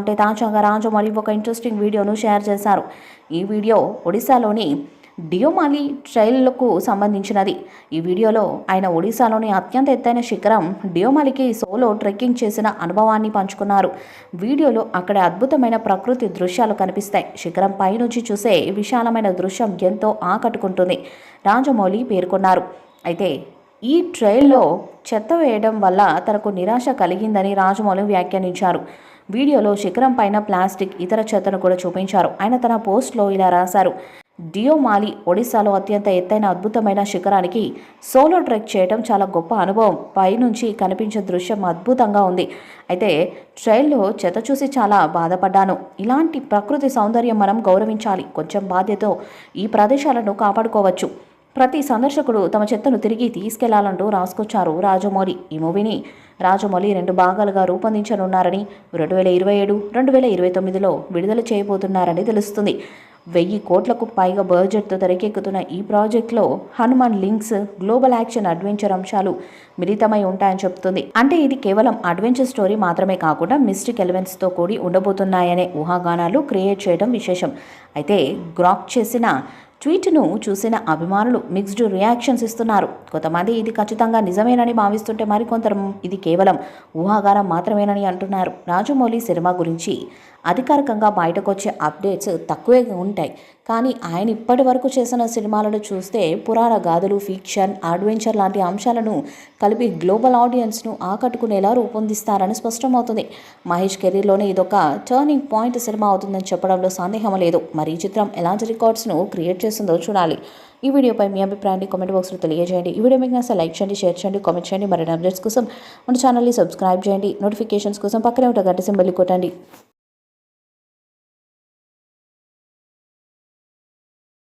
ఉంటే తాజాగా రాజమౌళి ఒక ఇంట్రెస్టింగ్ వీడియోను షేర్ చేశారు. ఈ వీడియో ఒడిశాలోని డియోమాలి ట్రైల్కు సంబంధించినది. ఈ వీడియోలో ఆయన ఒడిశాలోని అత్యంత ఎత్తైన శిఖరం డియోమాలికి సోలో ట్రెక్కింగ్ చేసిన అనుభవాన్ని పంచుకున్నారు. వీడియోలో అక్కడ అద్భుతమైన ప్రకృతి దృశ్యాలు కనిపిస్తాయి. శిఖరం పైనుంచి చూసే విశాలమైన దృశ్యం ఎంతో ఆకట్టుకుంటుంది రాజమౌళి పేర్కొన్నారు. అయితే ఈ ట్రైల్లో చెత్త వేయడం వల్ల తనకు నిరాశ కలిగిందని రాజమౌళి వ్యాఖ్యానించారు. వీడియోలో శిఖరం పైన ప్లాస్టిక్, ఇతర చెత్తను కూడా చూపించారు. ఆయన తన పోస్ట్లో ఇలా రాశారు: డియోమాలి ఒడిశాలో అత్యంత ఎత్తైన అద్భుతమైన శిఖరానికి సోలో ట్రెక్ చేయడం చాలా గొప్ప అనుభవం. పైనుంచి కనిపించే దృశ్యం అద్భుతంగా ఉంది. అయితే ట్రైల్లో చెత్త చూసి చాలా బాధపడ్డాను. ఇలాంటి ప్రకృతి సౌందర్యం మనం గౌరవించాలి. కొంచెం బాధ్యతతో ఈ ప్రదేశాలను కాపాడుకోవచ్చు. ప్రతి సందర్శకుడు తమ చెత్తను తిరిగి తీసుకెళ్లాలంటూ రాసుకొచ్చారు రాజమౌళి. ఈ మూవీని రాజమౌళి 2 భాగాలుగా రూపొందించనున్నారని, 2027, 2029లో విడుదల చేయబోతున్నారని తెలుస్తుంది. 1000 కోట్లకు పైగా బడ్జెట్తో తెరకెక్కుతున్న ఈ ప్రాజెక్టులో Hanuman links, global action, adventure అంశాలు మిళితమై ఉంటాయని చెప్తుంది. అంటే ఇది కేవలం అడ్వెంచర్ స్టోరీ మాత్రమే కాకుండా మిస్టిక్ ఎలిమెంట్స్తో కూడి ఉండబోతున్నాయనే ఊహాగానాలు క్రియేట్ చేయడం విశేషం. అయితే గ్రాక్ చేసిన ట్వీట్ను చూసిన అభిమానులు మిక్స్డ్ రియాక్షన్స్ ఇస్తున్నారు. కొంతమంది ఇది ఖచ్చితంగా నిజమేనని భావిస్తుంటే మరికొందరు ఇది కేవలం ఊహాగానం మాత్రమేనని అంటున్నారు. రాజమౌళి సినిమా గురించి అధికారికంగా బయటకు వచ్చే అప్డేట్స్ తక్కువే ఉంటాయి. కానీ ఆయన ఇప్పటి వరకు చేసిన సినిమాలను చూస్తే పురాణ గాథలు, ఫిక్షన్, అడ్వెంచర్ లాంటి అంశాలను కలిపి గ్లోబల్ ఆడియన్స్ను ఆకట్టుకునేలా రూపొందిస్తారని స్పష్టమవుతుంది. మహేష్ కెరీర్లోనే ఇదొక టర్నింగ్ పాయింట్ సినిమా అవుతుందని చెప్పడంలో సందేహం లేదు. మరి ఈ చిత్రం ఎలాంటి రికార్డ్స్ను క్రియేట్ చేస్తుందో చూడాలి. ఈ వీడియోపై మీ అభిప్రాయాన్ని కామెంట్ బాక్స్లో తెలియజేయండి. ఈ వీడియో మీకు నచ్చితే లైక్ చేయండి, షేర్ చేయండి, కామెంట్ చేయండి. మరిన్ని అప్డేట్స్ కోసం మన ఛానల్ని సబ్స్క్రైబ్ చేయండి. నోటిఫికేషన్స్ కోసం పక్కనే ఉన్న గంట సింబల్ని కొట్టండి.